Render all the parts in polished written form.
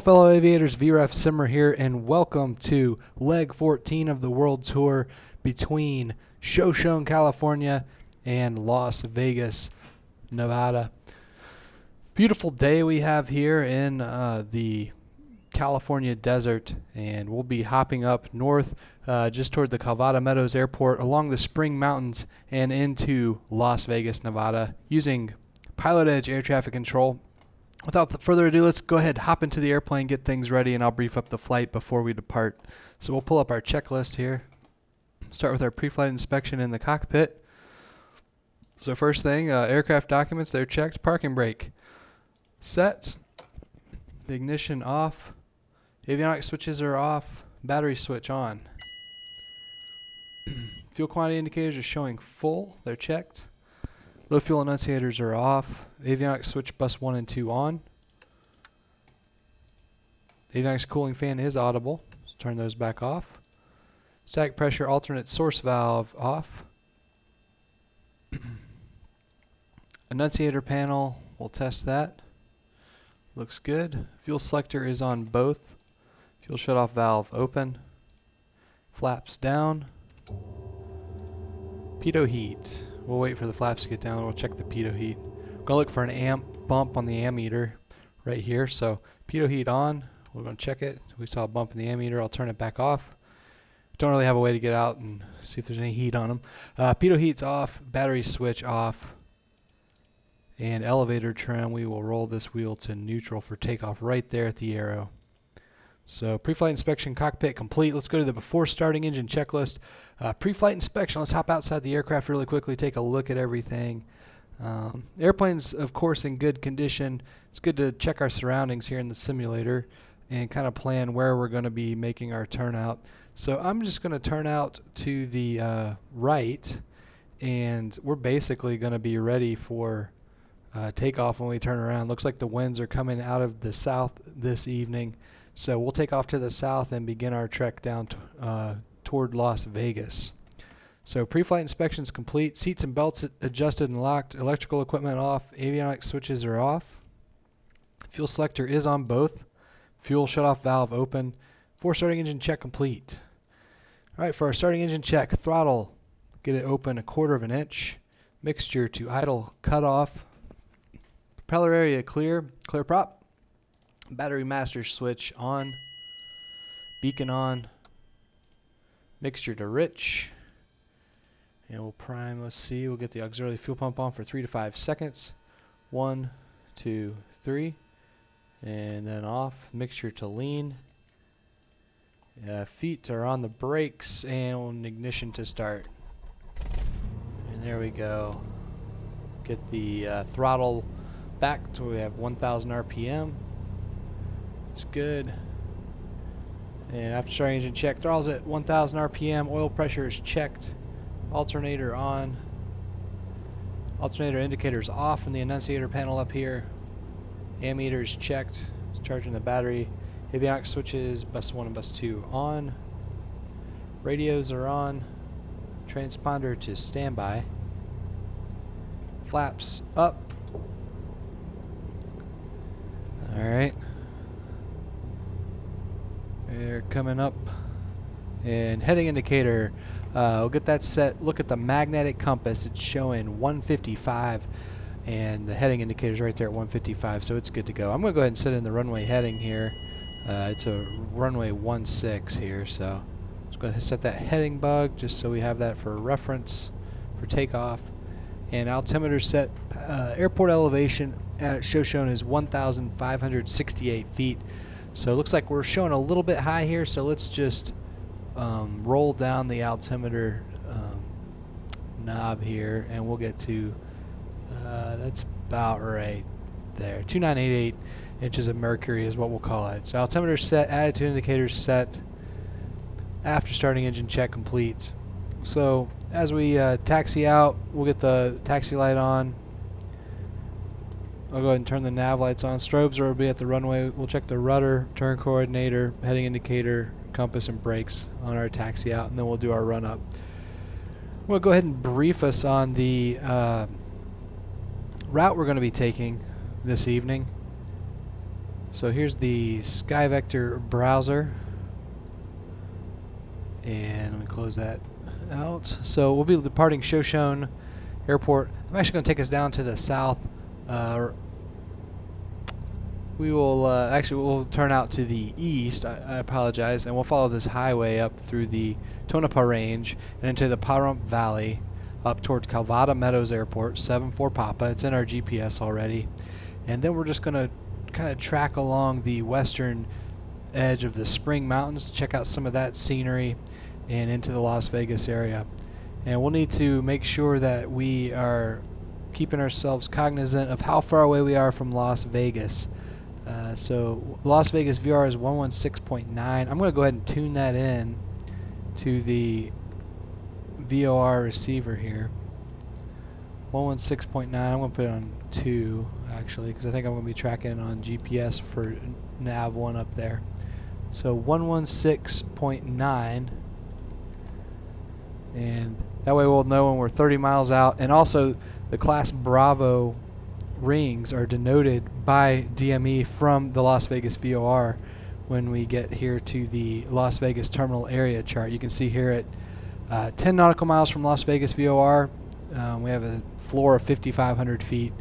fellow aviators, VREF Simmer here, and welcome to leg 14 of the World Tour between Shoshone, California and Las Vegas, Nevada. Beautiful day we have here in the California desert, and we'll be hopping up north just toward the Cavada Meadows Airport along the Spring Mountains and into Las Vegas, Nevada using Pilot Edge air traffic control. Without further ado, let's go ahead, hop into the airplane, get things ready, and I'll brief up the flight before we depart. So we'll pull up our checklist here. Start with our pre-flight inspection in the cockpit. So first thing, aircraft documents, they're checked. Parking brake set. The ignition off. Avionics switches are off. Battery switch on. Fuel quantity indicators are showing full. They're checked. Low fuel annunciators are off. Avionics switch bus 1 and 2 on. Avionics cooling fan is audible. Let's turn those back off. Static pressure alternate source valve off. Annunciator panel, we'll test that. Looks good. Fuel selector is on both. Fuel shutoff valve open. Flaps down. Pitot heat. We'll wait for the flaps to get down and we'll check the pitot heat. We're going to look for an amp bump on the ammeter right here. So pitot heat on. We're going to check it. We saw a bump in the ammeter. I'll turn it back off. Don't really have a way to get out and see if there's any heat on them. Pitot heat's off. Battery switch off. And elevator trim, we will roll this wheel to neutral for takeoff right there at the arrow. So pre-flight inspection cockpit complete. Let's go to the before starting engine checklist. Pre-flight inspection, let's hop outside the aircraft really quickly, take a look at everything. Airplane's of course in good condition. It's good to check our surroundings here in the simulator and kind of plan where we're going to be making our turnout. So I'm just going to turn out to the right, and we're basically going to be ready for takeoff when we turn around. Looks like the winds are coming out of the south this evening. So we'll take off to the south and begin our trek down toward Las Vegas. So pre-flight inspection is complete. Seats and belts adjusted and locked. Electrical equipment off. Avionics switches are off. Fuel selector is on both. Fuel shutoff valve open. Before starting engine check complete. All right, for our starting engine check, throttle, get it open 1/4 inch. Mixture to idle cut off. Propeller area clear. Clear prop. Battery master switch on. Beacon on. Mixture to rich. And we'll prime, let's see, we'll get the auxiliary fuel pump on for 3 to 5 seconds. 1, 2, 3. And then off. Mixture to lean. Feet are on the brakes and ignition to start. And there we go. Get the throttle back to we have 1000 RPM. It's good. And after starting engine check, throttle's at 1000 RPM. Oil pressure is checked. Alternator on. Alternator indicators off in the annunciator panel up here. Ammeter is checked. It's charging the battery. Avionics switches, bus 1 and bus 2 on. Radios are on. Transponder to standby. Flaps up. Alright. They're coming up. And heading indicator. We'll get that set. Look at the magnetic compass. It's showing 155. And the heading indicator is right there at 155. So it's good to go. I'm going to go ahead and set in the runway heading here. It's a runway 16 here. So let's go ahead and set that heading bug just so we have that for reference for takeoff. And altimeter set. Airport elevation at Shoshone is 1,568 feet. So it looks like we're showing a little bit high here, so let's just roll down the altimeter knob here, and we'll get to, that's about right there. 2988 inches of mercury is what we'll call it. So altimeter set, attitude indicators set, after starting engine check complete. So as we taxi out, we'll get the taxi light on. I'll go ahead and turn the nav lights on. Strobes will be at the runway. We'll check the rudder, turn coordinator, heading indicator, compass, and brakes on our taxi out, and then we'll do our run up. We'll go ahead and brief us on the route we're going to be taking this evening. So here's the Sky Vector browser, and let me close that out. So we'll be departing Shoshone Airport. I'm actually going to take us down to the south. We will we'll turn out to the east. I apologize, and we'll follow this highway up through the Tonopah Range and into the Pahrump Valley, up towards Calvada Meadows Airport, 74 Papa. It's in our GPS already, and then we're just going to kind of track along the western edge of the Spring Mountains to check out some of that scenery and into the Las Vegas area. And we'll need to make sure that we are keeping ourselves cognizant of how far away we are from Las Vegas. So Las Vegas VR is 116.9. I'm going to go ahead and tune that in to the VOR receiver here. 116.9. I'm going to put it on 2 actually, because I think I'm going to be tracking on GPS for nav 1 up there. So 116.9, and that way we'll know when we're 30 miles out. And also the Class Bravo rings are denoted by DME from the Las Vegas VOR when we get here to the Las Vegas terminal area chart. You can see here at 10 nautical miles from Las Vegas VOR, we have a floor of 5,500 feet,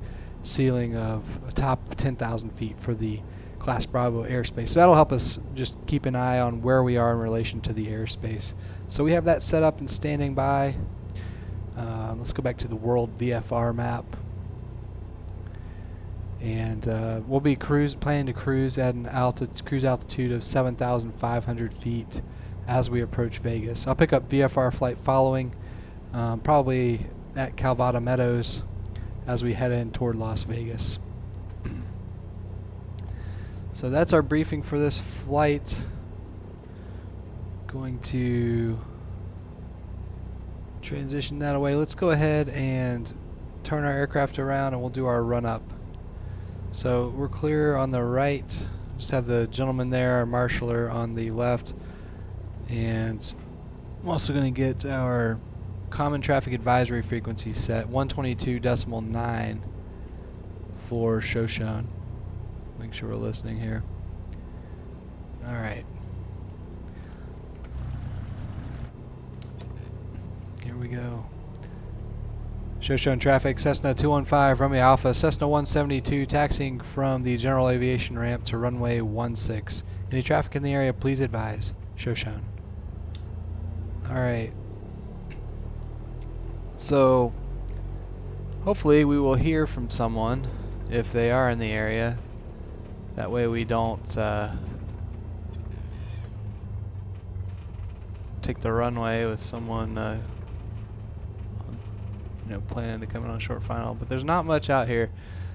ceiling of a top of 10,000 feet for the Class Bravo airspace. So that'll help us just keep an eye on where we are in relation to the airspace. So we have that set up and standing by. Let's go back to the world VFR map. And we'll be planning to cruise at an cruise altitude of 7,500 feet as we approach Vegas. I'll pick up VFR flight following, probably at Calvada Meadows as we head in toward Las Vegas. So that's our briefing for this flight. Going to transition that away. Let's go ahead and turn our aircraft around and we'll do our run up. So we're clear on the right. Just have the gentleman there, our marshaller, on the left. And I'm also going to get our common traffic advisory frequency set, 122.9 for Shoshone. Make sure we're listening here. Alright. Here we go. Shoshone traffic, Cessna 215, runway Alpha, Cessna 172, taxiing from the general aviation ramp to runway 16. Any traffic in the area, please advise. Shoshone. Alright. So, hopefully we will hear from someone if they are in the area. That way we don't take the runway with someone planning to come in on short final. But there's not much out here,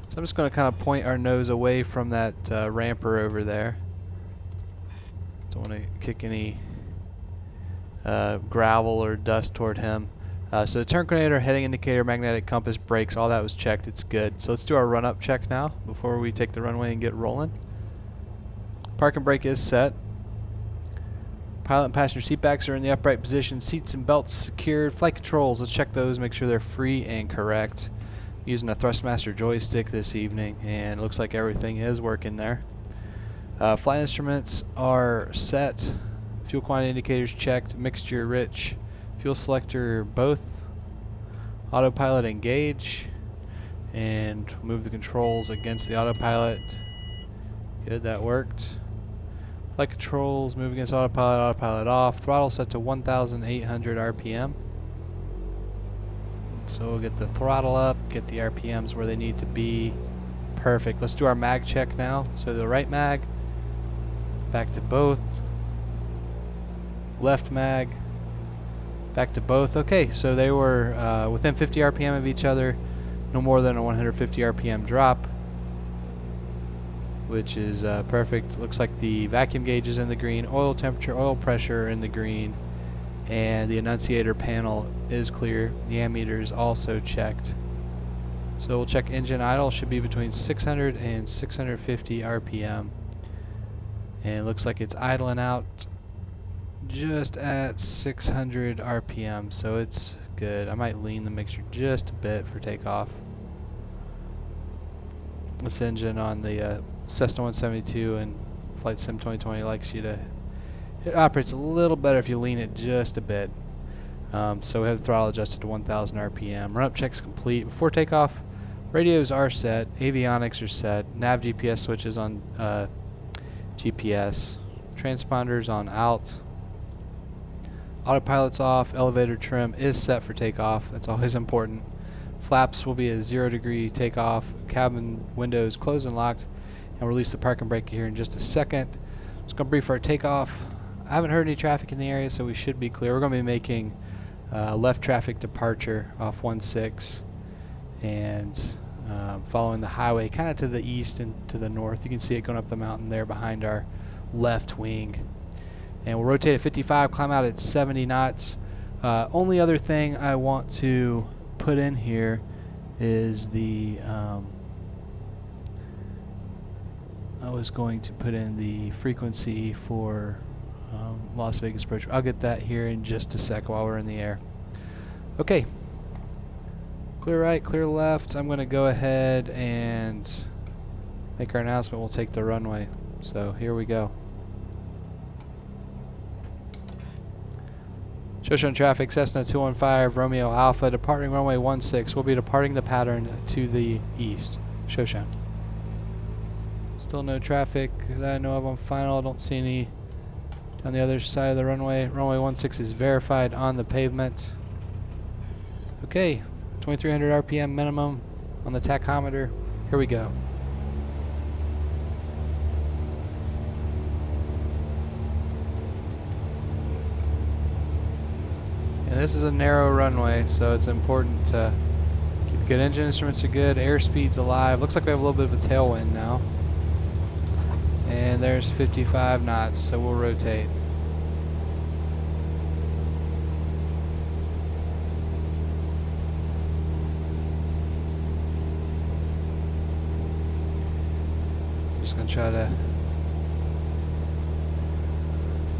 so I'm just going to kind of point our nose away from that ramper over there. Don't want to kick any gravel or dust toward him. So the turn coordinator, heading indicator, magnetic compass, brakes, all that was checked. It's good. So let's do our run up check now before we take the runway and get rolling. Park and brake is set. Pilot and passenger seat backs are in the upright position. Seats and belts secured. Flight controls, let's check those, make sure they're free and correct. Using a Thrustmaster joystick this evening, and it looks like everything is working there. Flight instruments are set. Fuel quantity indicators checked. Mixture rich. Fuel selector both. Autopilot engage. And move the controls against the autopilot. Good, that worked. Flight controls, move against autopilot, autopilot off. Throttle set to 1,800 RPM. So we'll get the throttle up, get the RPMs where they need to be. Perfect. Let's do our mag check now. So the right mag, back to both. Left mag, back to both. Okay, so they were within 50 RPM of each other, no more than a 150 RPM drop, which is perfect. Looks like the vacuum gauge is in the green, oil temperature, oil pressure are in the green, and the annunciator panel is clear. The ammeter is also checked. So we'll check engine idle, should be between 600 and 650 RPM. And it looks like it's idling out just at 600 RPM, so it's good. I might lean the mixture just a bit for takeoff. This engine on the Cessna 172 and Flight Sim 2020 likes you to, it operates a little better if you lean it just a bit. So we have the throttle adjusted to 1000 RPM. Run up checks complete. Before takeoff, radios are set, avionics are set, nav GPS switches on GPS, transponders on out, autopilot's off, elevator trim is set for takeoff. That's always important. Flaps will be a 0-degree takeoff, cabin windows closed and locked, and we'll release the parking brake here in just a second. Just going to brief our takeoff. I haven't heard any traffic in the area, so we should be clear. We're going to be making left traffic departure off 16 and following the highway kind of to the east and to the north. You can see it going up the mountain there behind our left wing. And we'll rotate at 55, climb out at 70 knots. Only other thing I want to put in here is the I was going to put in the frequency for Las Vegas approach. I'll get that here in just a sec while we're in the air. Okay, clear right, clear left. I'm going to go ahead and make our announcement. We'll take the runway. So here we go. Shoshone traffic, Cessna 215, Romeo Alpha, departing runway 16. We'll be departing the pattern to the east. Shoshone. Still no traffic that I know of on final. I don't see any on the other side of the runway. Runway 16 is verified on the pavement. Okay, 2300 RPM minimum on the tachometer. Here we go. And this is a narrow runway, so it's important to keep good. Engine instruments are good, airspeed's alive. Looks like we have a little bit of a tailwind now. And there's 55 knots, so we'll rotate. Just gonna try to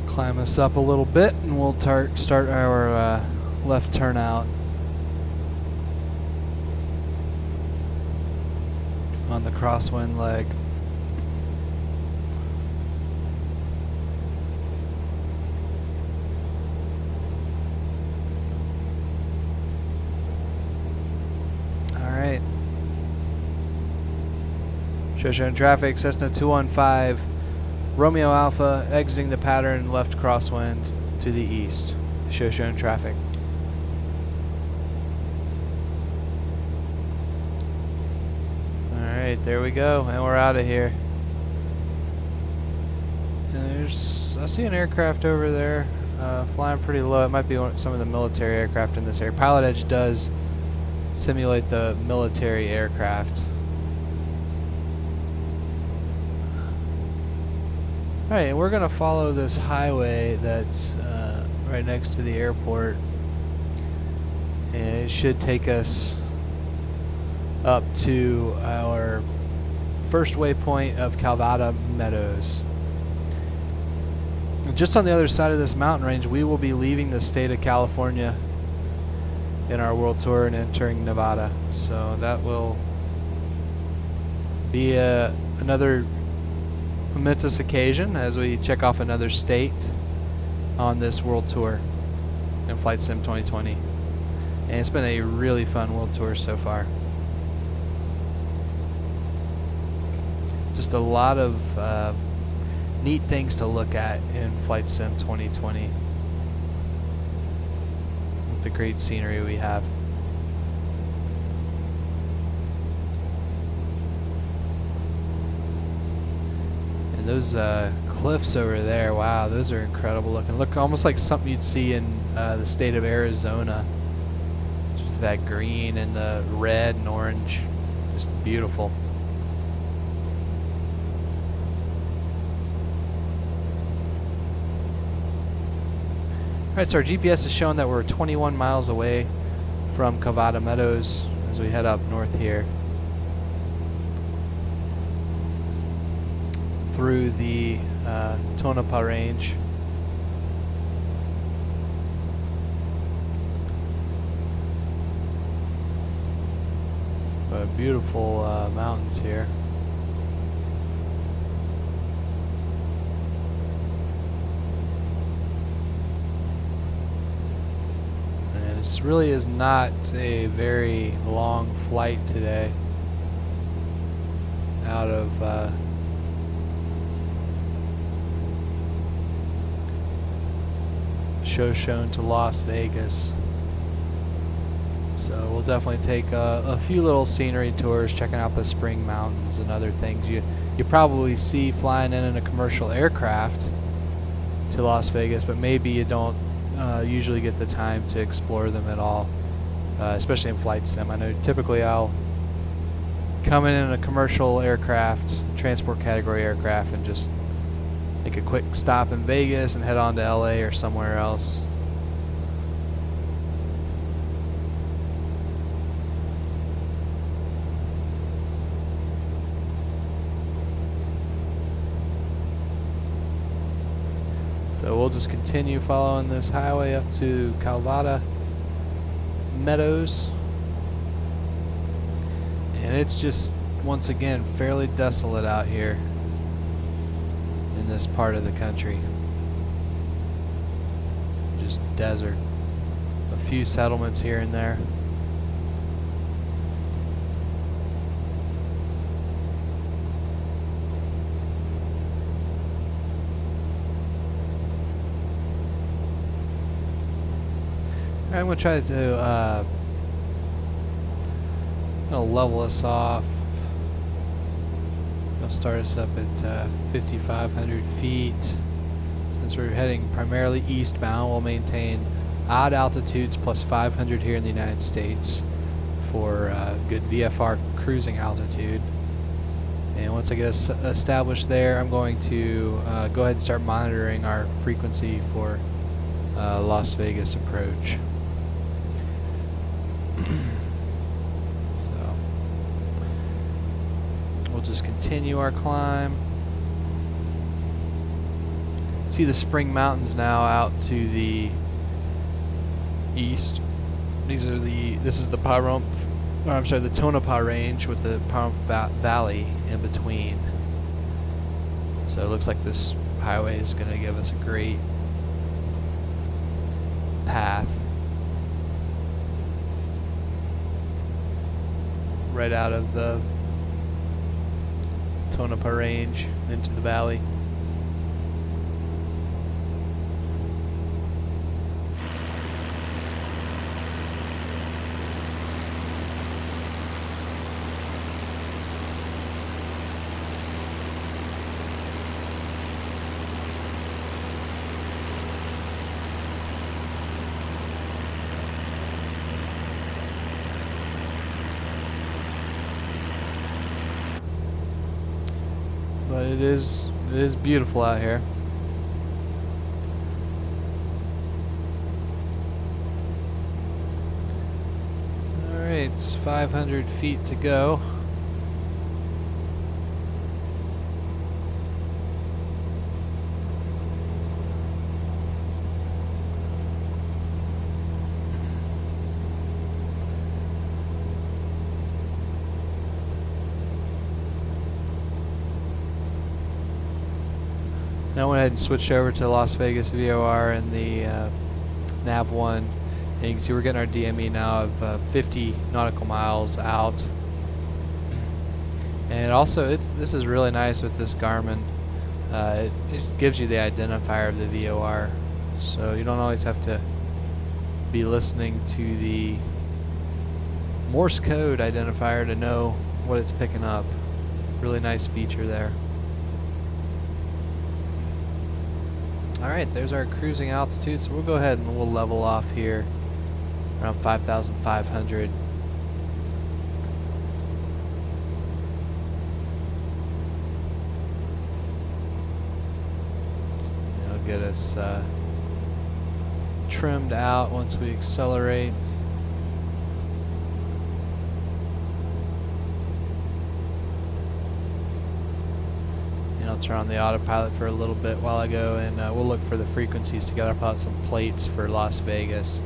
climb us up a little bit, and we'll start our left turnout on the crosswind leg. Alright. Shoshone traffic, Cessna 215. Romeo Alpha exiting the pattern left crosswind to the east. Shoshone traffic. Alright, there we go, and we're out of here. And I see an aircraft over there flying pretty low. It might be some of the military aircraft in this area. Pilot Edge does simulate the military aircraft. Alright, we're going to follow this highway that's right next to the airport, and it should take us up to our first waypoint of Calvada Meadows. And just on the other side of this mountain range, we will be leaving the state of California in our world tour and entering Nevada. So that will be another momentous occasion as we check off another state on this world tour in Flight Sim 2020. And it's been a really fun world tour so far. Just a lot of neat things to look at in Flight Sim 2020 with the great scenery we have. Those cliffs over there, wow, those are incredible looking. Look almost like something you'd see in the state of Arizona. Just that green and the red and orange. Just beautiful. Alright, so our GPS is showing that we're 21 miles away from Calvada Meadows as we head up north here through the Tonopah Range. But beautiful mountains here. This really is not a very long flight today out of Shoshone to Las Vegas. So we'll definitely take a few little scenery tours, checking out the Spring Mountains and other things you probably see flying in a commercial aircraft to Las Vegas, but maybe you don't usually get the time to explore them at all, especially in flight sim. I know typically I'll come in a commercial aircraft, transport category aircraft, and just make a quick stop in Vegas and head on to LA or somewhere else. So we'll just continue following this highway up to Calvada Meadows. And it's just, once again, fairly desolate out here in this part of the country. Just desert. A few settlements here and there. I'm going to try to level us off. I'll start us up at 5,500 feet. Since we're heading primarily eastbound, we'll maintain odd altitudes plus 500 here in the United States for good VFR cruising altitude. And once I get us established there, I'm going to go ahead and start monitoring our frequency for Las Vegas approach. So we'll just continue our climb. See the Spring Mountains now out to the east. This is the the Tonopah Range with the Pahrump Valley in between. So it looks like this highway is going to give us a great path right out of the Tonopah Range into the valley. But it is beautiful out here. Alright, it's 500 feet to go. Now I went ahead and switched over to Las Vegas VOR and the NAV1, and you can see we're getting our DME now of 50 nautical miles out. And also, this is really nice with this Garmin. It gives you the identifier of the VOR, so you don't always have to be listening to the Morse code identifier to know what it's picking up. Really nice feature there. Alright, there's our cruising altitude, so we'll go ahead and we'll level off here around 5,500. It'll get us trimmed out once we accelerate. I'll turn on the autopilot for a little bit while I go, and we'll look for the frequencies together. I'll pull out some plates for Las Vegas.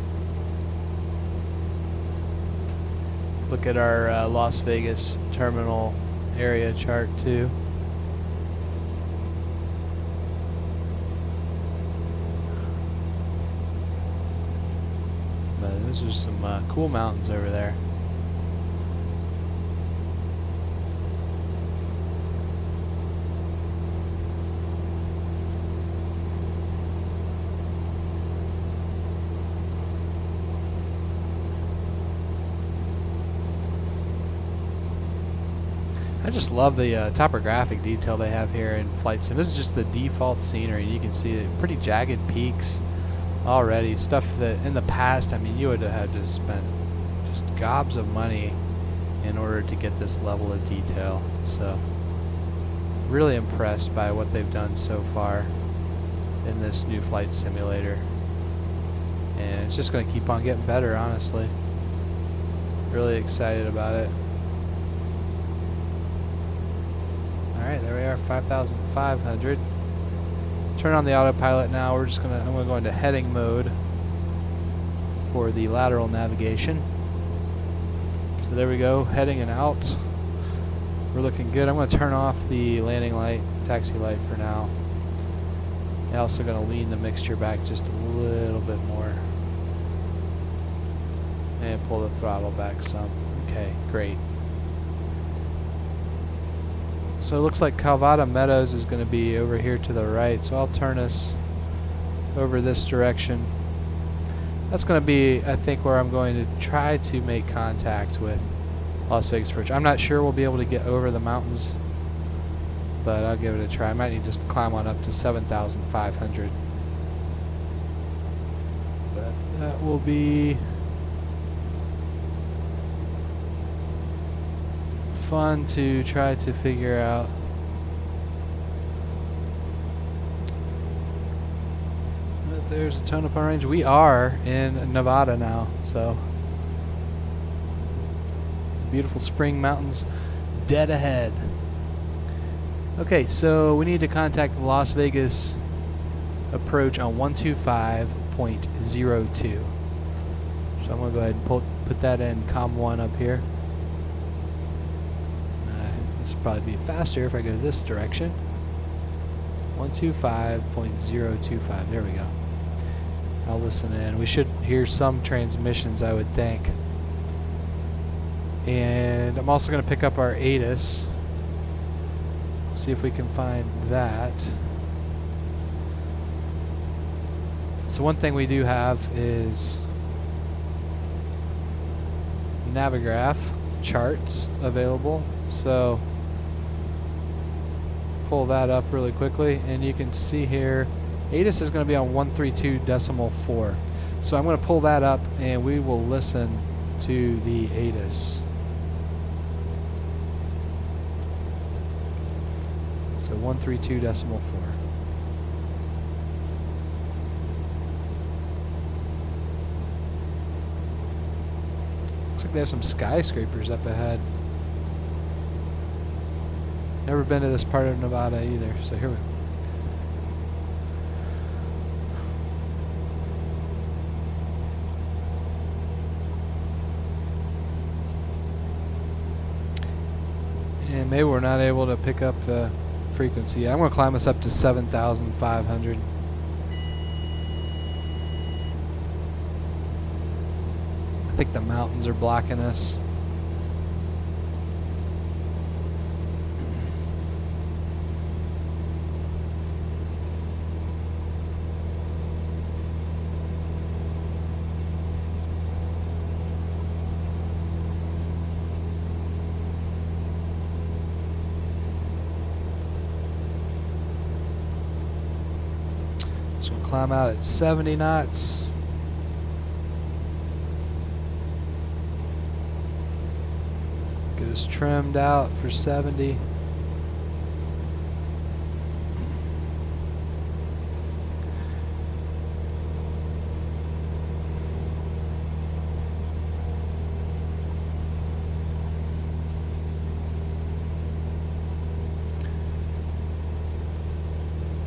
Look at our Las Vegas terminal area chart too. But those are some cool mountains over there. I just love the topographic detail they have here in Flight Sim. This is just the default scenery. You can see it, pretty jagged peaks already. Stuff that in the past, I mean, you would have had to spend just gobs of money in order to get this level of detail. So, really impressed by what they've done so far in this new flight simulator. And it's just going to keep on getting better, honestly. Really excited about it. Alright, there we are, 5,500. Turn on the autopilot now. I'm gonna go into heading mode for the lateral navigation. So there we go, heading and out. We're looking good. I'm gonna turn off the landing light, taxi light for now. I'm also gonna lean the mixture back just a little bit more. And pull the throttle back some. Okay, great. So it looks like Calvada Meadows is going to be over here to the right, so I'll turn us over this direction. That's going to be, I think, where I'm going to try to make contact with Las Vegas Bridge. I'm not sure we'll be able to get over the mountains, but I'll give it a try. I might need to just climb on up to 7,500. But that will be fun to try to figure out. But there's a Tonopah Range. We are in Nevada now, so beautiful spring mountains dead ahead. Okay, so we need to contact Las Vegas approach on 125.02. So I'm going to go ahead and put that in COM1 up here. This will probably be faster if I go this direction. 125.025. There we go. I'll listen in. We should hear some transmissions, I would think. And I'm also going to pick up our ATC. See if we can find that. So one thing we do have is Navigraph charts available. So pull that up really quickly, and you can see here ATC is going to be on 132.4. So I'm going to pull that up and we will listen to the ATC. So 132.4. Looks like they have some skyscrapers up ahead. Never been to this part of Nevada either, so here we go. And maybe we're not able to pick up the frequency. I'm going to climb us up to 7,500. I think the mountains are blocking us. So we'll climb out at 70 knots. Get us trimmed out for 70.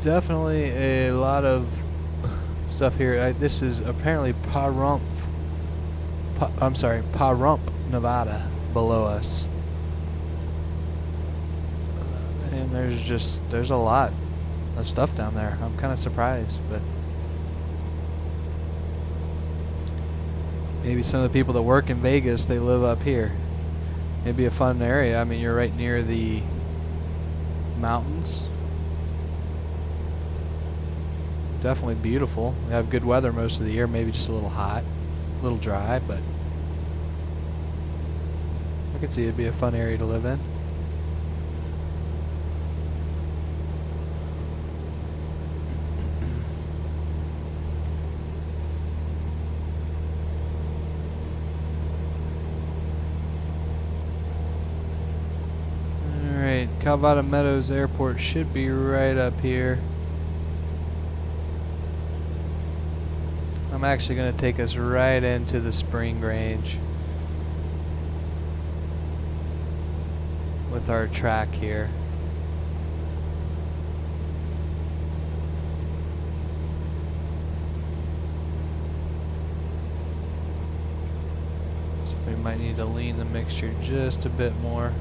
Definitely a lot of stuff here. This is apparently Pahrump, Nevada below us. And there's a lot of stuff down there. I'm kind of surprised, but Maybe some of the people that work in Vegas, they live up here. Maybe a fun area. I mean, you're right near the mountains. Definitely beautiful. We have good weather most of the year. Maybe just a little hot, a little dry, but I could see it'd be a fun area to live in. Alright, Calvada Meadows Airport should be right up here. I'm actually going to take us right into the spring range with our track here. So we might need to lean the mixture just a bit more.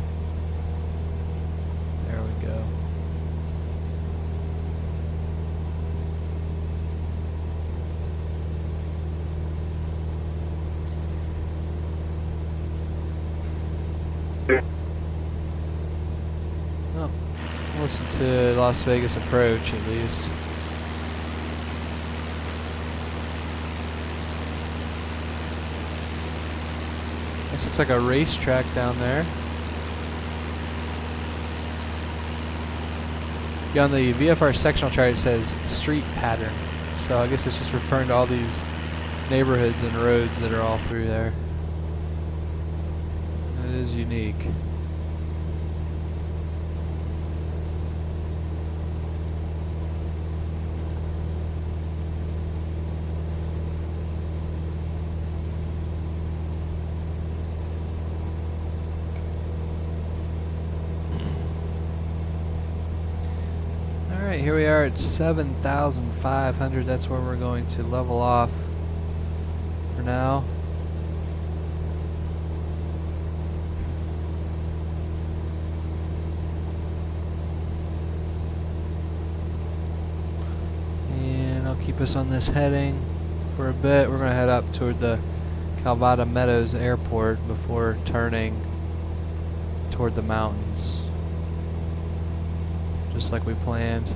There we go. Oh, listen to Las Vegas approach at least. This looks like a racetrack down there. Yeah, on the VFR sectional chart it says street pattern. So I guess it's just referring to all these neighborhoods and roads that are all through there. That is unique. Alright, here we are at 7,500. That's where we're going to level off for now. And I'll keep us on this heading for a bit. We're going to head up toward the Calvada Meadows Airport before turning toward the mountains, just like we planned.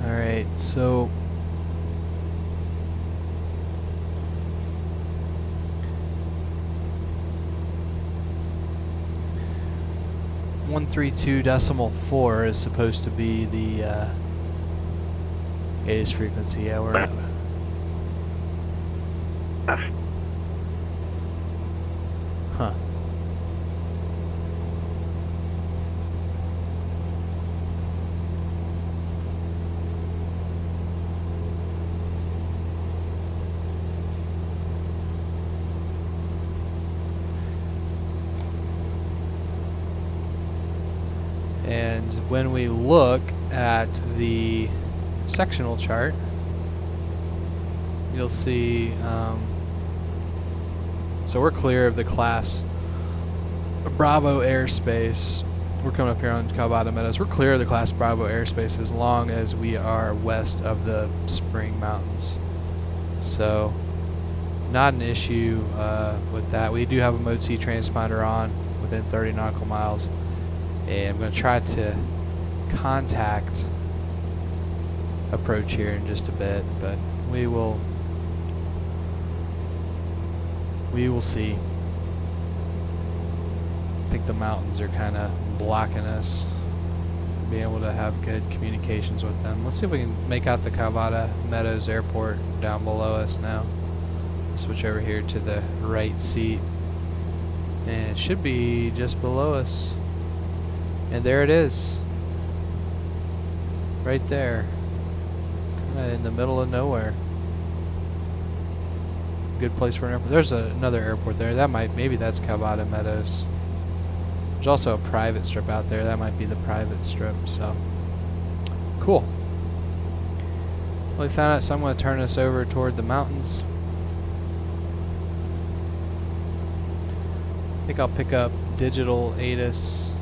Alright, so .132.4 is supposed to be the ATC frequency. Yeah, we're at. Huh. And when we look at the sectional chart, you'll see, so we're clear of the KLAS Bravo airspace. We're coming up here on Calvada Meadows. We're clear of the KLAS Bravo airspace as long as we are west of the Spring Mountains. So, not an issue with that. We do have a Mode C transponder on within 30 nautical miles. And I'm going to try to contact approach here in just a bit, but we will see. I think the mountains are kind of blocking us being able to have good communications with them. Let's see if we can make out the Calvada Meadows Airport down below us now. Switch over here to the right seat, and it should be just below us. And there it is, right there, kind of in the middle of nowhere. Good place for an airport. There's another airport there. That maybe that's Calvada Meadows. There's also a private strip out there. That might be the private strip. So cool. Well, we found out, so I'm going to turn us over toward the mountains. I think I'll pick up digital ATIS.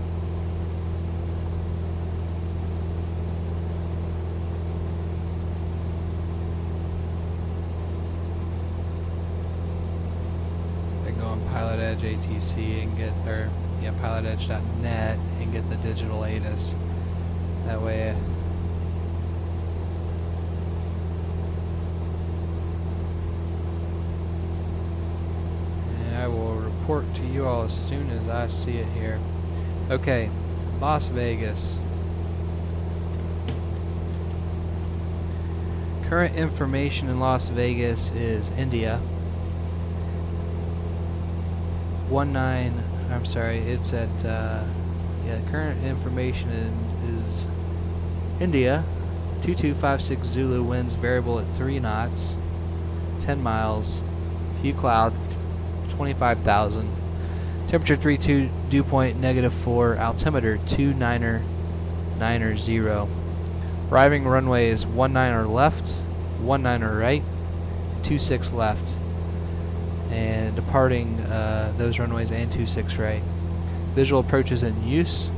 on Pilot Edge ATC and get their pilotedge.net and get the digital ATIS. That way. And I will report to you all as soon as I see it here. Okay, Las Vegas. Current information in Las Vegas is India. It's at, current information is India, 2256 Zulu, winds variable at 3 knots, 10 miles, few clouds, 25,000. Temperature 32, dew point -4, altimeter 2990. Arriving runway is 19 left, 19 right, 26 left. And departing those runways and 26 right. Visual approaches in use.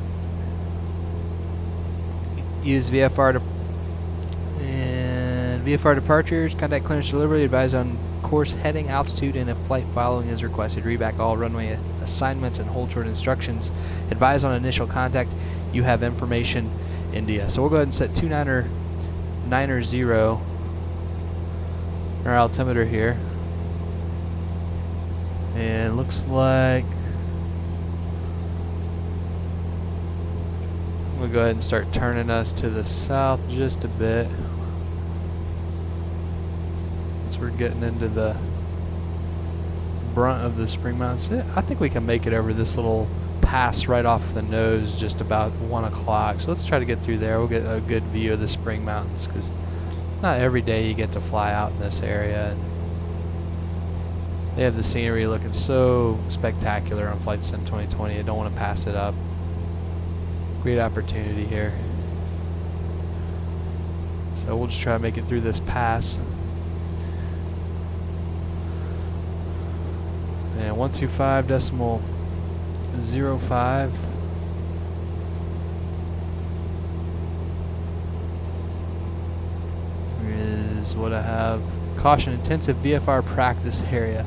Use VFR VFR departures. Contact clearance delivery. Advise on course, heading, altitude, and if flight following is requested. Read back all runway assignments and hold short instructions. Advise on initial contact. You have information, India. So we'll go ahead and set 2990 our altimeter here. And looks like we'll go ahead and start turning us to the south just a bit. As we're getting into the brunt of the Spring Mountains. I think we can make it over this little pass right off the nose just about 1 o'clock. So let's try to get through there. We'll get a good view of the Spring Mountains because it's not every day you get to fly out in this area. They have the scenery looking so spectacular on Flight Sim 2020. I don't want to pass it up. Great opportunity here. So we'll just try to make it through this pass. And 125.05 is what I have. Caution, intensive VFR practice area.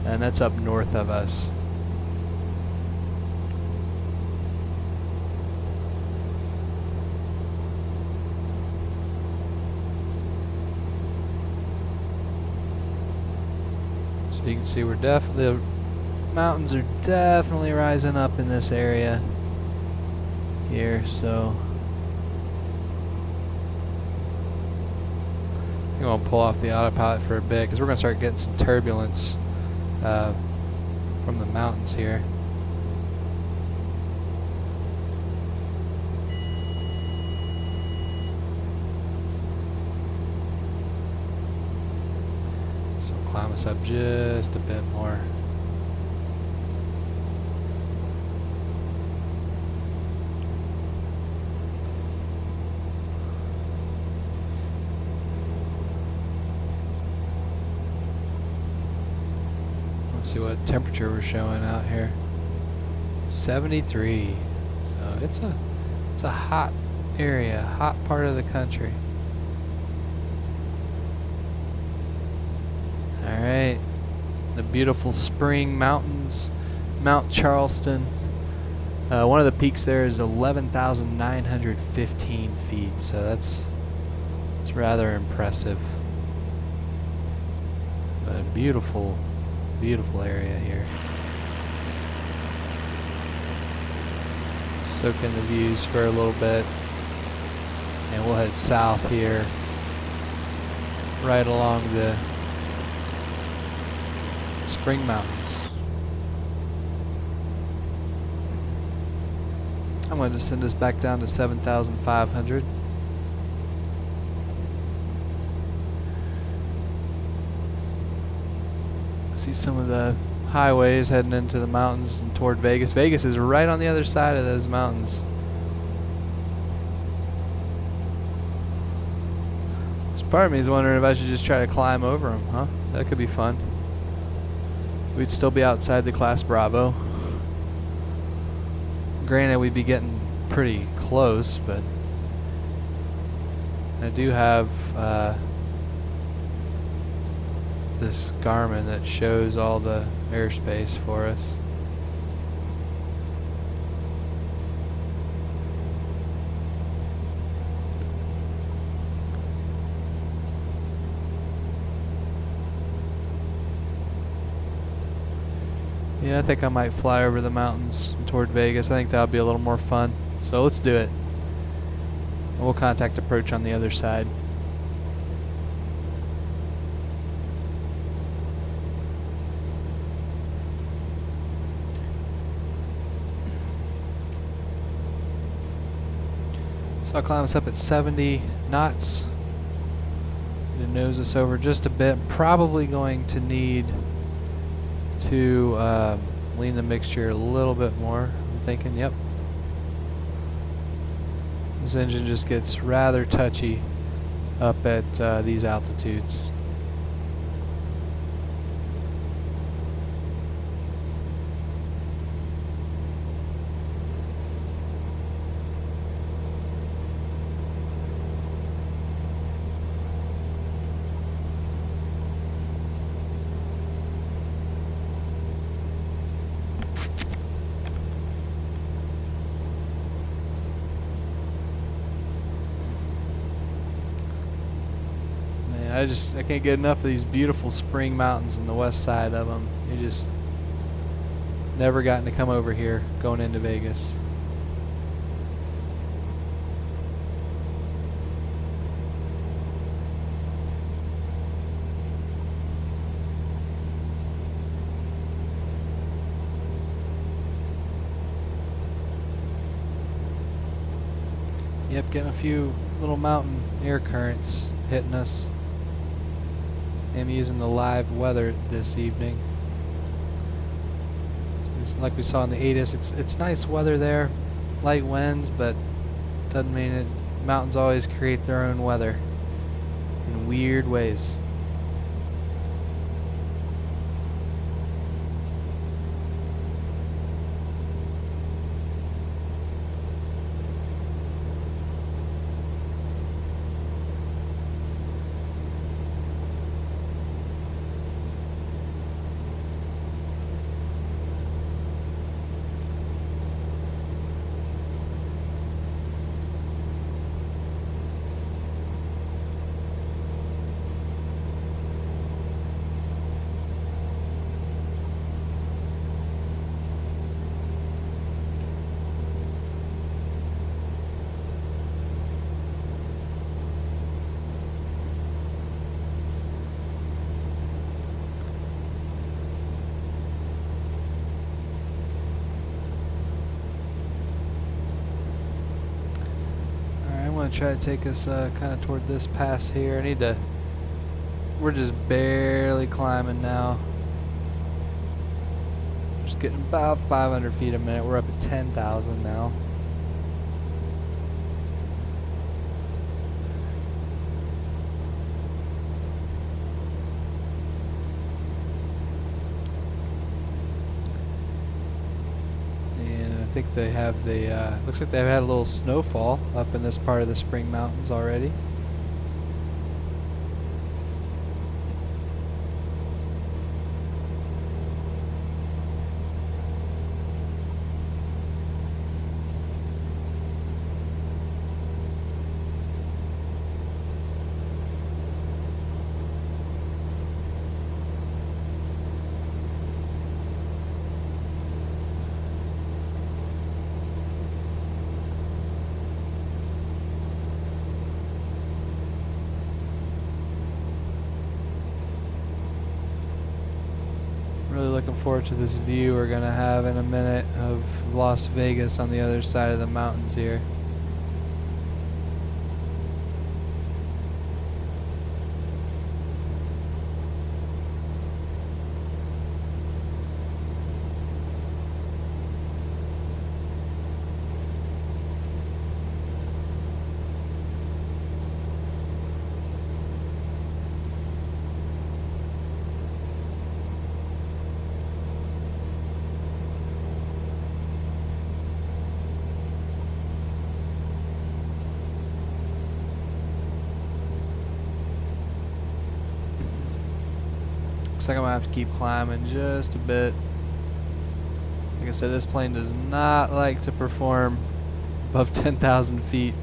And that's up north of us. So you can see the mountains are definitely rising up in this area here, so I'm going to pull off the autopilot for a bit because we're going to start getting some turbulence from the mountains here. So climb us up just a bit more. See what temperature we're showing out here. 73. So it's a hot area, hot part of the country. All right, the beautiful Spring Mountains, Mount Charleston. One of the peaks there is 11,915 feet. So that's rather impressive. But a beautiful area here. Soak in the views for a little bit, and we'll head south here, right along the Spring Mountains. I'm going to send us back down to 7,500. See some of the highways heading into the mountains and toward Vegas. Vegas is right on the other side of those mountains. So part of me is wondering if I should just try to climb over them, huh? That could be fun. We'd still be outside the KLAS Bravo. Granted, we'd be getting pretty close, but I do have the this Garmin that shows all the airspace for us. Yeah, I think I might fly over the mountains toward Vegas. I think that'll be a little more fun. So let's do it. We'll contact approach on the other side. So I'll climb us up at 70 knots. Gonna nose us over just a bit. Probably going to need to lean the mixture a little bit more. I'm thinking, yep. This engine just gets rather touchy up at these altitudes. I can't get enough of these beautiful spring mountains on the west side of them. You just never gotten to come over here going into Vegas. Yep, getting a few little mountain air currents hitting us. I'm using the live weather this evening. It's like we saw in the ATC, it's nice weather there, light winds, but doesn't mean it. Mountains always create their own weather in weird ways. I'm gonna try to take us kind of toward this pass here. We're just barely climbing now. Just getting about 500 feet a minute. We're up at 10,000 now. I think they have the, looks like they've had a little snowfall up in this part of the Spring Mountains already. Really looking forward to this view we're gonna have in a minute of Las Vegas on the other side of the mountains here. Looks like I'm gonna have to keep climbing just a bit. Like I said, this plane does not like to perform above 10,000 feet.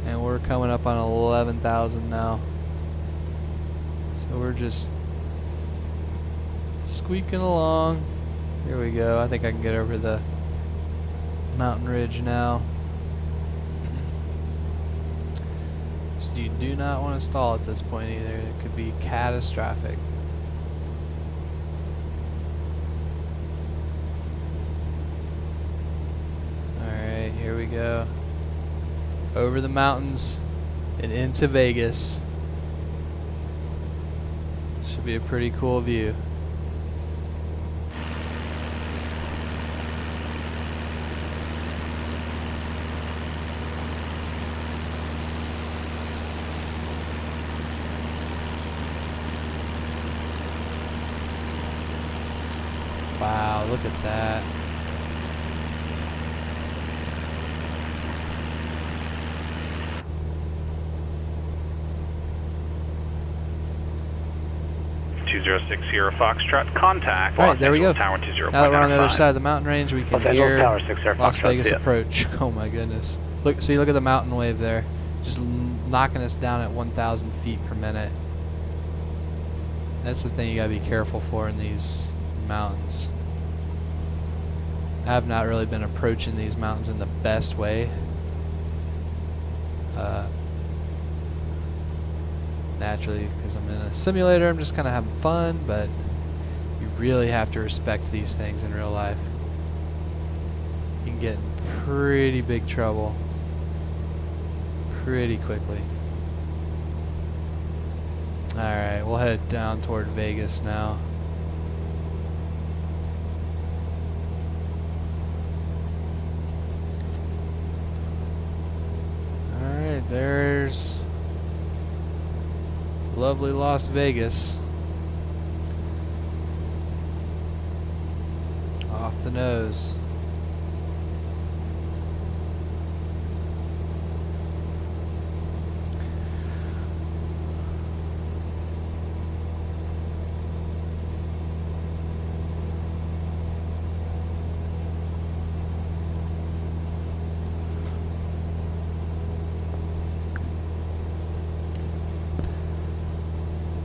And we're coming up on 11,000 now. So we're just squeaking along. Here we go. I think I can get over the mountain ridge now. So you do not want to stall at this point either. It could be catastrophic. Alright, here we go. Over the mountains and into Vegas. Should be a pretty cool view. Wow, look at that. Foxtrot, contact. All right, there we go. Tower now that we're on the other side of the mountain range, we can hear Tower 6 Air Las Foxtrot, Vegas approach. Oh my goodness. Look, see, look at the mountain wave there. Just knocking us down at 1,000 feet per minute. That's the thing you gotta be careful for in these mountains. I have not really been approaching these mountains in the best way. Naturally, because I'm in a simulator, I'm just kind of having fun, but you really have to respect these things in real life. You can get in pretty big trouble pretty quickly. Alright, we'll head down toward Vegas now. Alright, there's lovely Las Vegas. Off the nose.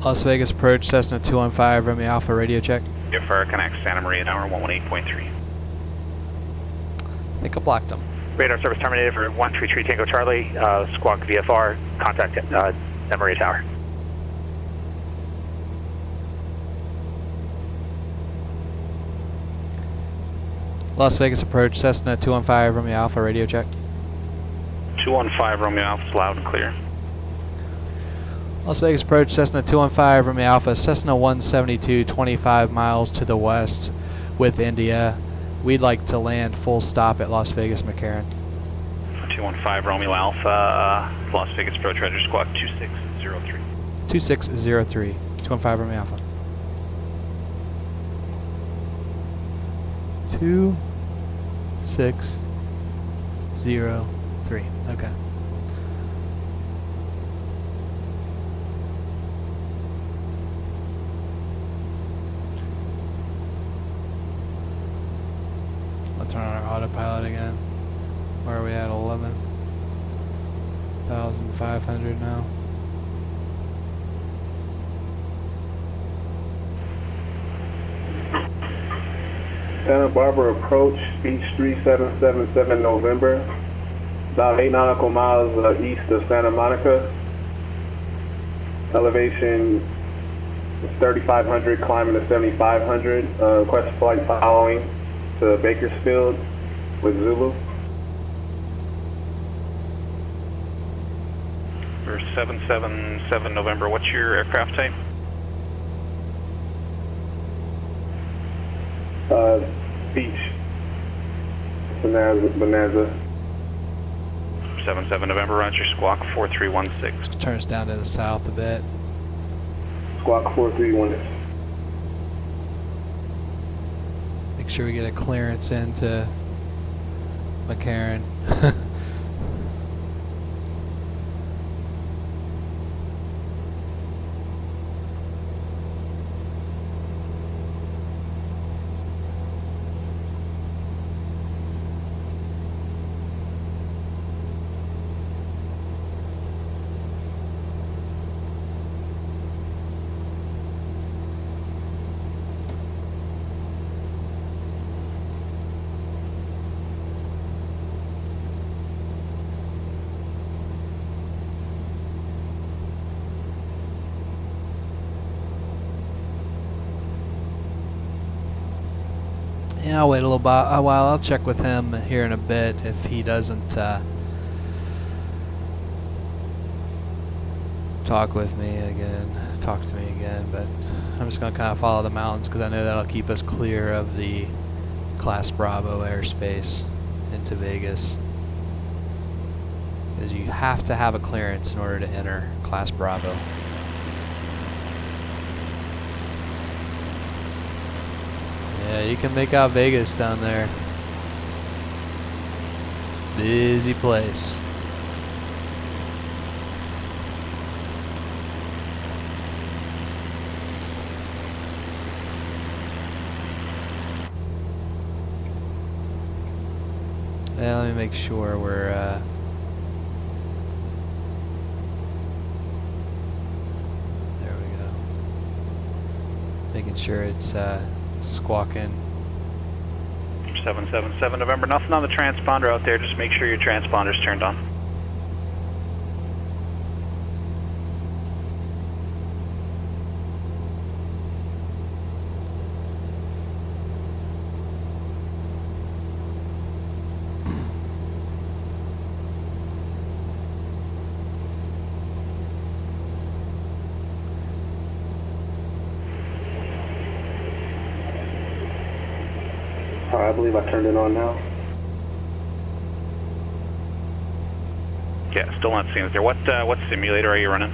Las Vegas approach, Cessna 215, Romeo Alpha, radio check. VFR connect Santa Maria Tower 118.3. I think I blocked them. Radar service terminated for 133 Tango Charlie, squawk VFR, contact Santa Maria Tower. Las Vegas approach, Cessna 215, Romeo Alpha, radio check. 215 Romeo Alpha, loud and clear. Las Vegas approach, Cessna 215, Romeo Alpha, Cessna 172, 25 miles to the west with India. We'd like to land full stop at Las Vegas McCarran. 215 Romeo Alpha, Las Vegas approach, Roger, squawk 2603. 2603, 215 Romeo Alpha. 2603, okay. Let's run on our autopilot again. Where are we at? 11,500 now. Santa Barbara approach, Beach 3777 November, about 8 nautical miles east of Santa Monica. Elevation is 3,500, climbing to 7,500. Request flight following to Bakersfield with Zulu. For 777 November, what's your aircraft type? Beach. Bonanza. 77 November, Roger, squawk 4316. Turns down to the south a bit. Squawk 431. Make sure we get a clearance into McCarran. Yeah, I'll wait a while. I'll check with him here in a bit if he doesn't talk to me again. But I'm just gonna kind of follow the mountains because I know that'll keep us clear of the Class Bravo airspace into Vegas. Because you have to have a clearance in order to enter Class Bravo. Yeah, you can make out Vegas down there. Busy place. Yeah, let me make sure we're there we go. Making sure it's squawking. 777 November, nothing on the transponder out there, just make sure your transponder's turned on. I believe I turned it on now. Yeah, still not seeing it there. What simulator are you running?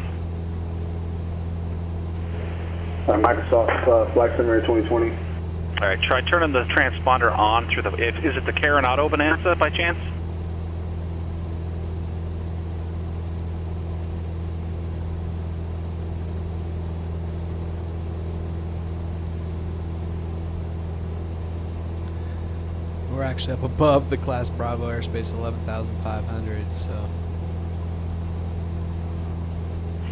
Microsoft Flight Simulator 2020. All right, try turning the transponder on through the. Is it the Coronado Bonanza by chance? We're actually up above the Class Bravo airspace, 11,500. So.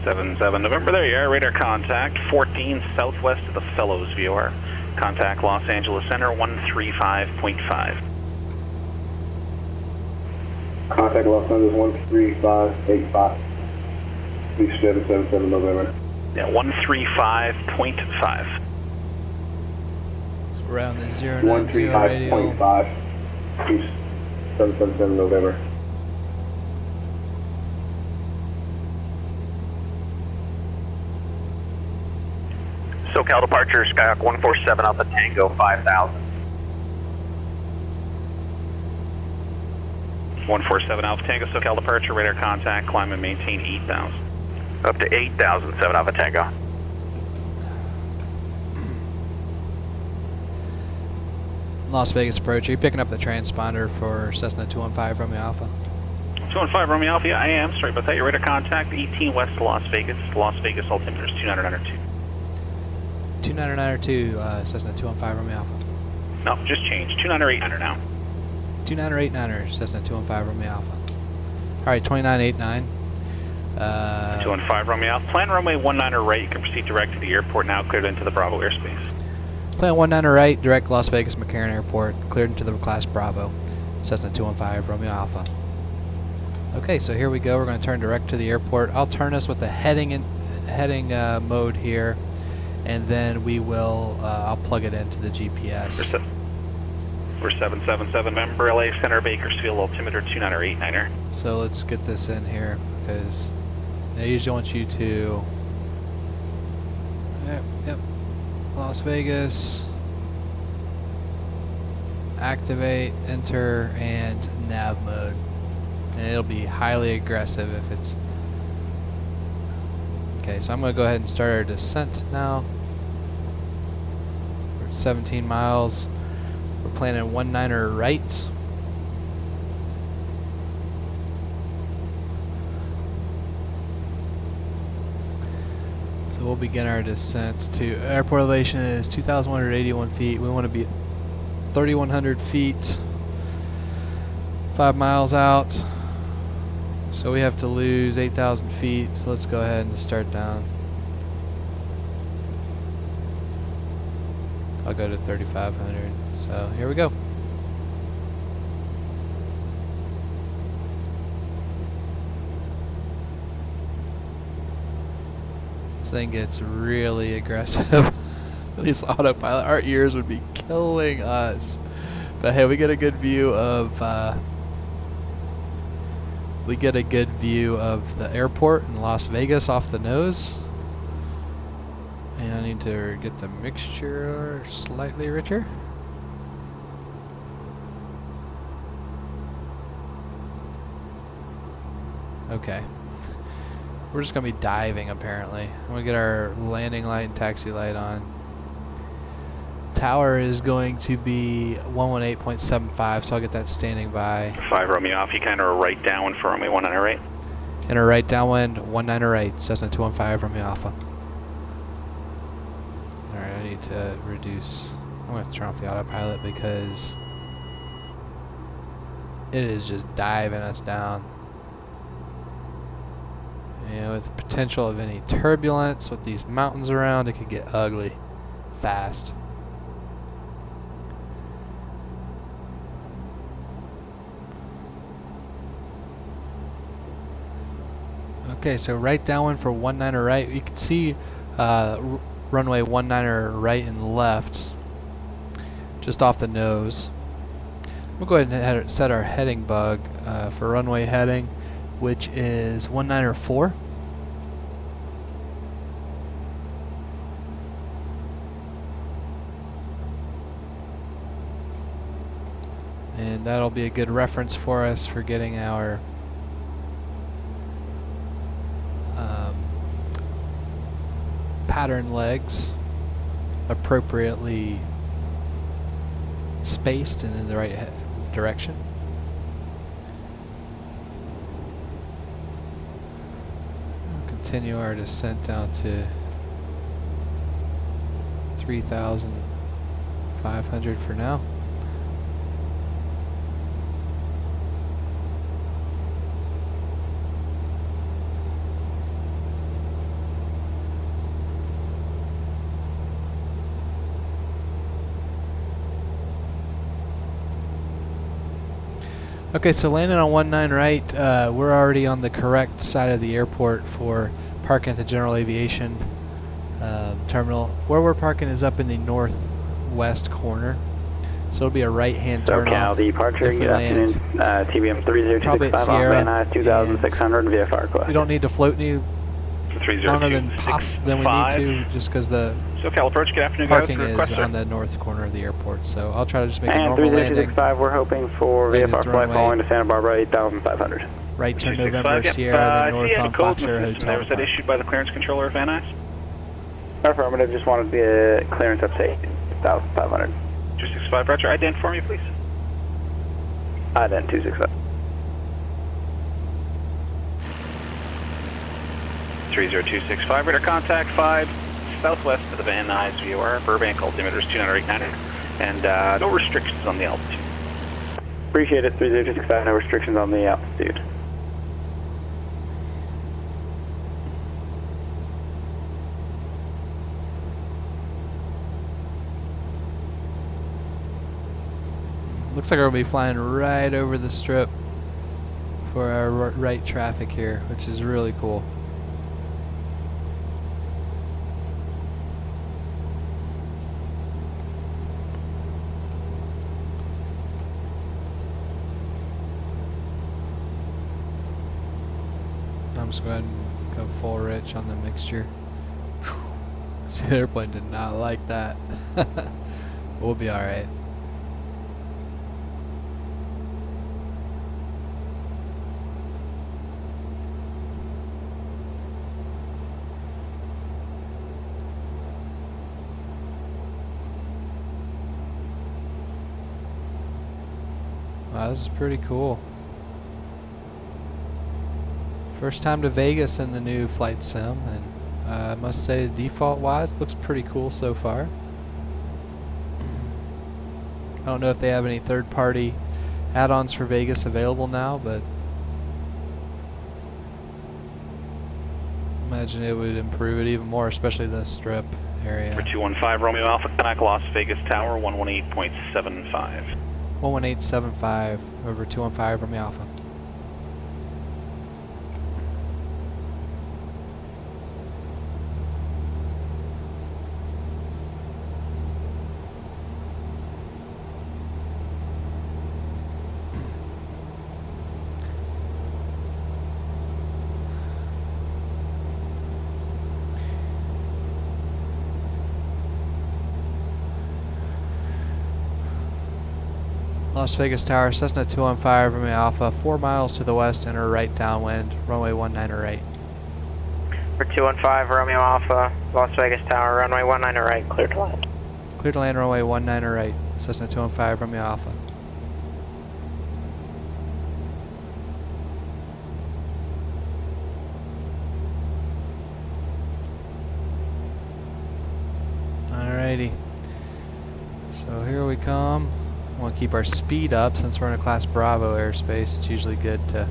77 November, there you are, radar contact, 14 southwest of the Fellows VOR. Contact Los Angeles Center, 135.5. Contact Los Angeles 13585. 777 November. Yeah, 135.5. So we're around the 090 radio. 135.5. 777 November. SoCal departure, Skyhawk 147 Alpha Tango 5000. 147 Alpha Tango, SoCal departure, radar contact, climb and maintain 8,000. Up to 8,000, 7 Alpha Tango. Las Vegas approach. Are you picking up the transponder for Cessna 215 Romeo Alpha? 215 Romeo Alpha, yeah, I am. Sorry about that. Your radar contact, 18 west to Las Vegas. Las Vegas altimeter is 2992. 2992, Cessna 215 Romeo Alpha. No, just changed. 2989 now. 2989, Cessna 215 Romeo Alpha. Alright, 2989. 215 Romeo Alpha. Plan runway 19 right. You can proceed direct to the airport now, cleared into the Bravo airspace. Plan 19 right, direct Las Vegas McCarran Airport, cleared into the Class Bravo, Cessna 215 Romeo Alpha. Okay, so here we go. We're going to turn direct to the airport. I'll turn us with the heading mode here, and then we will. I'll plug it into the GPS. We're 777 member, LA Center, Bakersfield, altimeter 2989er. So let's get this in here because they usually want you to. Yep. Las Vegas. Activate, enter, and nav mode. And it'll be highly aggressive if it's... Okay, so I'm going to go ahead and start our descent now. We're at 17 miles. We're planning 19er right. So we'll begin our descent to... Airport elevation is 2,181 feet. We want to be 3,100 feet. 5 miles out. So we have to lose 8,000 feet. So let's go ahead and start down. I'll go to 3,500. So here we go. This thing gets really aggressive. These autopilot, our ears would be killing us. But hey, we get a good view of the airport in Las Vegas off the nose. And I need to get the mixture slightly richer. Okay. We're just going to be diving apparently. I'm going to get our landing light and taxi light on. Tower is going to be 118.75, so I'll get that standing by. 5 Romeo off, you kind of right downwind for Romeo 19 right. Enter right downwind, 19 right, Cessna 215 Romeo Alpha. Alright, I need to reduce. I'm going to turn off the autopilot because it is just diving us down. And with the potential of any turbulence with these mountains around, it could get ugly fast. Okay, so right downwind for 19 right. You can see runway 19 right and left, just off the nose. We'll go ahead and set our heading bug for runway heading, which is 194. And that'll be a good reference for us for getting our pattern legs appropriately spaced and in the right direction. We'll continue our descent down to 3,500 for now. Okay, so landing on 19 right, we're already on the correct side of the airport for parking at the General Aviation terminal. Where we're parking is up in the northwest corner, so it'll be a right-hand turn off. Departure, good afternoon. TBM 3065 on Van Nuys 2600 VFR request. We don't need to float any longer than we need to, just because the SoCal approach, good afternoon, parking guys. is on the north corner of the airport. So I'll try to just make a and normal landing. 3065, we're hoping for VFR flight following to Santa Barbara 8500. Right turn November Sierra, then north on Foxtrot Hotel. There was that issued by the clearance controller of Van Nuys? Affirmative, just wanted the clearance up to 8500. 265, roger. Ident for me, please. Ident 265. 30265, radar contact 5 southwest of the Van Nuys VOR, Burbank altimeter is 289, and no restrictions on the altitude. Appreciate it, 30265, no restrictions on the altitude. Looks like we're going to be flying right over the strip for our right traffic here, which is really cool. I'm just going to go full rich on the mixture. See, the airplane did not like that. We'll be alright. Wow, this is pretty cool. First time to Vegas in the new flight sim, and I must say default wise looks pretty cool so far. I don't know if they have any third-party add-ons for Vegas available now, but imagine it would improve it even more, especially the strip area. For 215 Romeo Alpha, connect Las Vegas Tower 118.75. 118.75 over 215 Romeo Alpha. Las Vegas Tower, Cessna 215, Romeo Alpha, 4 miles to the west, enter right downwind, runway 19 right. For 215, Romeo Alpha, Las Vegas Tower, runway 19 right, clear to land. Clear to land, runway 19 right, Cessna 215, Romeo Alpha. Alrighty. So here we come. We want to keep our speed up since we're in a Class Bravo airspace. It's usually good to,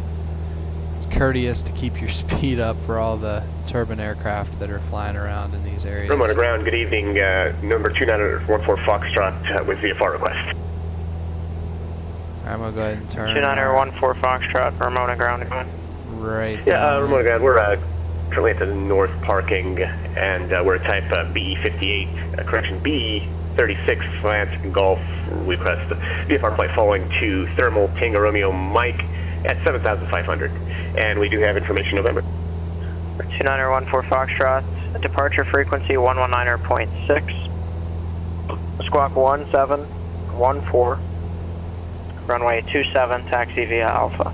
it's courteous to keep your speed up for all the turbine aircraft that are flying around in these areas. Room on the ground, good evening. Number 2914 Foxtrot with VFR request. Alright, I'm going to go ahead and turn. 2914 Foxtrot, Ramona ground. Yeah, Right down. Room on the ground, we're currently at the north parking, and we're a type BE58, correction, BE36 Atlantic Golf. We request the VFR flight following to Thermal Tango Romeo Mike at 7,500. And we do have information November. 2914 Foxtrot, departure frequency 119.6, squawk 1714, runway 27, taxi via Alpha.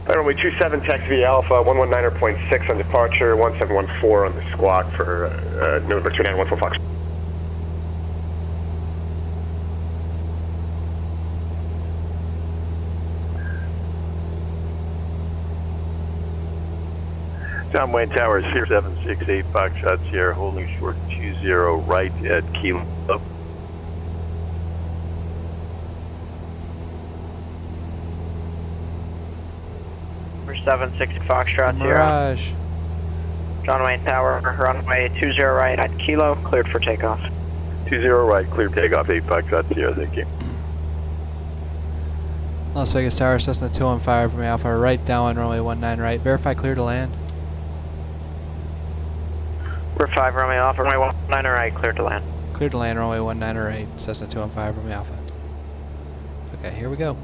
Runway 27, taxi via Alpha, 119.6 on departure, 1714 on the squawk for November 2914 Fox. John Wayne Towers, 0768 Foxtrot Sierra, holding short 20 right at Kilo. For 76 Foxtrot Sierra. Mirage. John Wayne Tower, runway 20 right at Kilo, cleared for takeoff. 20 right, clear takeoff, 8 Foxtrot Sierra, thank you. Las Vegas Tower, Cessna 215 from Alpha, right down runway 19 right. Verify clear to land. We're 5 Romeo Alpha, runway 19 right, clear to land. Clear to land, runway 19 right, Cessna 215 from Alpha. Okay, here we go.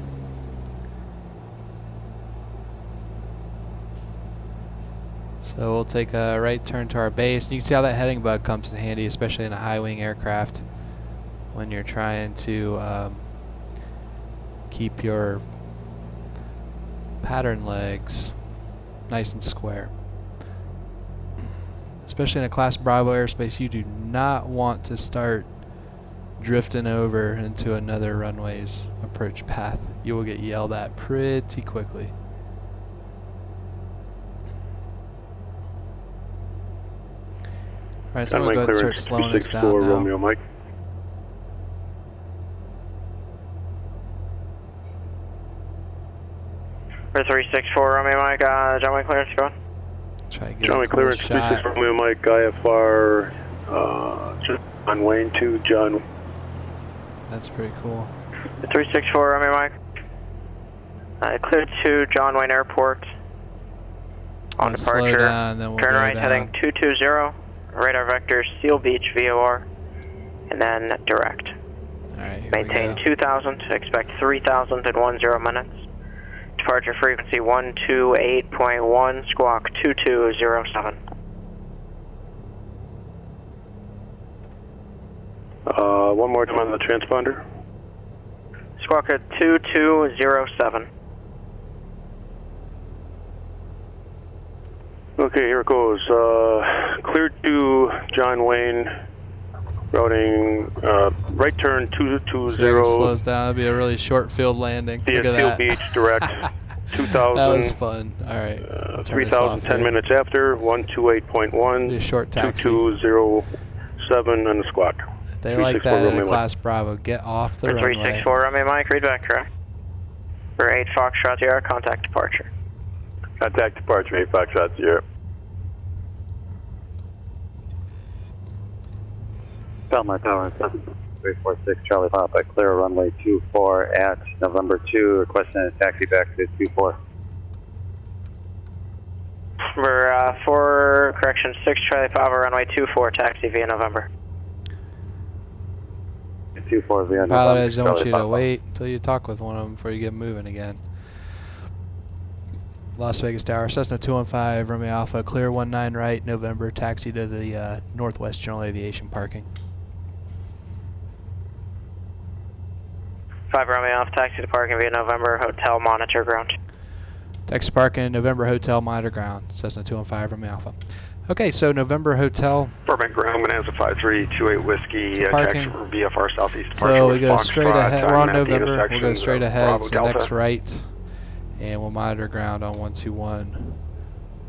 So we'll take a right turn to our base. And you can see how that heading bug comes in handy, especially in a high wing aircraft when you're trying to keep your pattern legs nice and square. Especially in a Class Bravo airspace, you do not want to start drifting over into another runway's approach path. You will get yelled at pretty quickly. Alright, so I'm going to go ahead and start slowing this down now. Romeo Mike. For 364 Romeo Mike, John Wayne clearance, go on. Try to get John a Wayne cool clearance, shot. 364 Romeo Mike, IFR, John Wayne to John. That's pretty cool. 364 Romeo Mike. Cleared to John Wayne Airport. On Slow departure. down, and then we'll Turn go right down. heading 220. Radar vector Seal Beach VOR. And then direct. Alright, here Maintain we go. 2,000. Expect 3,000 in 10 minutes. Departure frequency 128.1. Squawk 2207. One more time on the transponder. Squawk at 2207. Okay, here it goes. Cleared to John Wayne, routing right turn 220. So it slows down. It'll be a really short field landing. Via Look at Seal that. Beach, direct 2,000. That was fun. Alright. 3,000, 10 minutes after, 128.1. Be a short taxi. 2207 on the squawk. They like that in a Class Bravo. Get off the For runway. 364 Romeo Mike, read back track. For 8 Foxtrot Sierra, contact departure. Contact departure, 8 Foxtrot Sierra. Belmar Tower, 346 Charlie Papa, clear runway 24 at November 2, requesting a taxi back to 24. For correction 6 Charlie Papa, runway 24, taxi via November. 24 via November. Pilot, I just don't want Charlie you to Papa. wait until you talk with one of them before you get moving again. Las Vegas Tower, Cessna 215, Romeo Alpha, clear 19 right, November, taxi to the Northwest General Aviation parking. 5 Romeo Alpha, taxi to parking via November Hotel Monitor Ground. Taxi parking, November Hotel Monitor Ground, Cessna 215 Romeo Alpha. Okay, so November Hotel. Burbank Ground, Bonanza 5328 Whiskey, taxi for VFR Southeast departure. So we go straight ahead. We're on at the November. We'll go straight ahead. Bravo So Delta. next right, and we'll monitor ground on 121.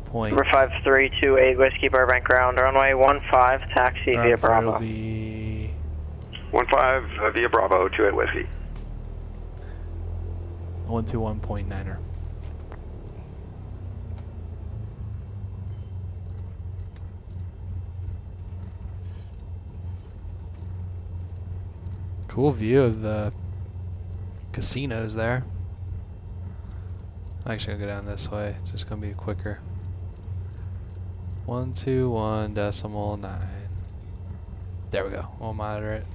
Point. Number 5328 Whiskey, Burbank Ground, runway 15, taxi via Bravo. It'll be 15 via Bravo, 28 Whiskey. 121.9er. Cool view of the casinos there. I'm actually gonna go down this way. It's just gonna be quicker. 121.9. There we go. We'll monitor it.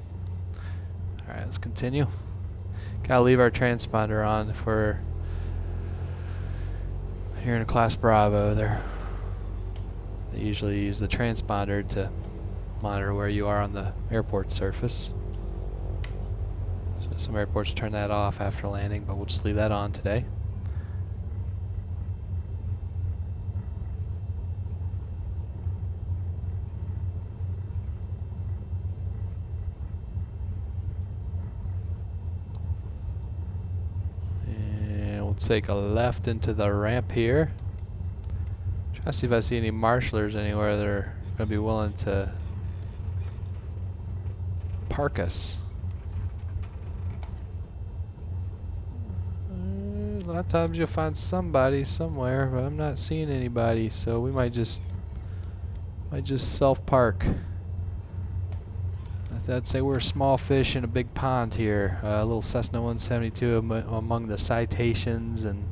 Alright, let's continue. Gotta leave our transponder on if we're here in a Class Bravo. They usually use the transponder to monitor where you are on the airport surface. So some airports turn that off after landing, but we'll just leave that on today. Take a left into the ramp here. Try to see if I see any marshalers anywhere that are going to be willing to park us. A lot of times you'll find somebody somewhere, but I'm not seeing anybody, so we might just self-park. I'd say we're small fish in a big pond here. A little Cessna 172 among the citations and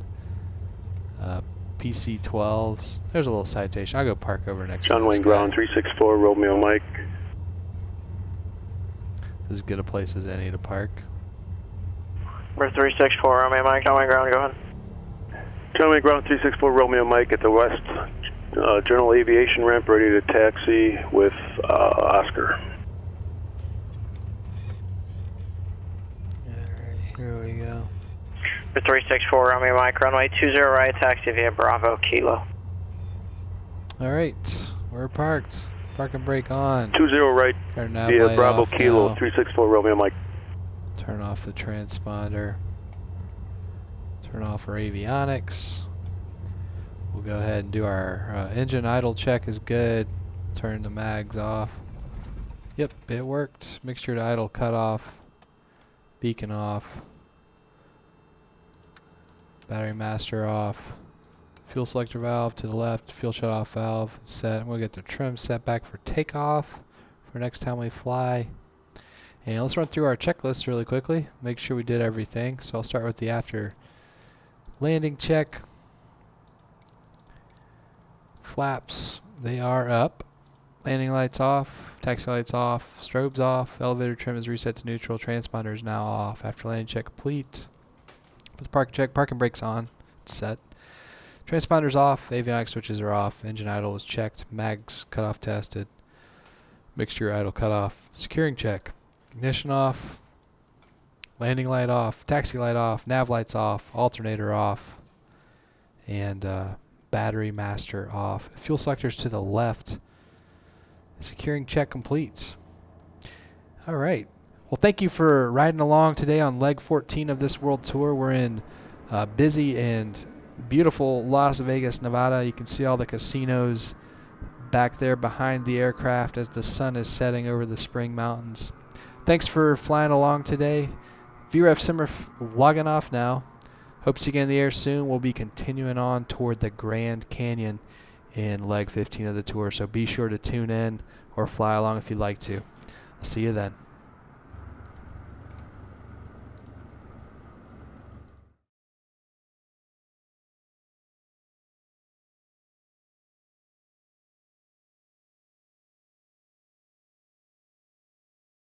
PC-12s. There's a little citation. I'll go park over next to John Wayne Ground, 364 Romeo Mike. This is as good a place as any to park. Number 364 Romeo Mike, John Wayne Ground, go ahead. John Wayne Ground, 364 Romeo Mike at the West Journal Aviation ramp, ready to taxi with Oscar. Here we go. For 364 Romeo Mike, runway 20 right, taxi via Bravo Kilo. Alright, we're parked. Park and brake on. 20 right via Bravo Kilo, now. 364 Romeo Mike. Turn off the transponder. Turn off our avionics. We'll go ahead and do our engine idle check is good. Turn the mags off. Yep, it worked. Mixture to idle cut off. Beacon off. Battery master off. Fuel selector valve to the left. Fuel shut off valve set. And we'll get the trim set back for takeoff for next time we fly. And let's run through our checklist really quickly. Make sure we did everything. So I'll start with the after landing check. Flaps, they are up. Landing lights off, taxi lights off, strobes off, elevator trim is reset to neutral, transponder is now off. After landing check complete, put the park check, parking brakes on, it's set. Transponder's off, avionics switches are off, engine idle is checked, mags cut off tested, mixture idle cut off, securing check, ignition off, landing light off, taxi light off, nav lights off, alternator off, and battery master off. Fuel selectors to the left. Securing check complete. Alright. Well, thank you for riding along today on leg 14 of this world tour. We're in busy and beautiful Las Vegas, Nevada. You can see all the casinos back there behind the aircraft as the sun is setting over the Spring Mountains. Thanks for flying along today. VREF Simmer logging off now. Hope to see you again in the air soon. We'll be continuing on toward the Grand Canyon in leg 15 of the tour, so be sure to tune in or fly along if you'd like to. I'll see you then.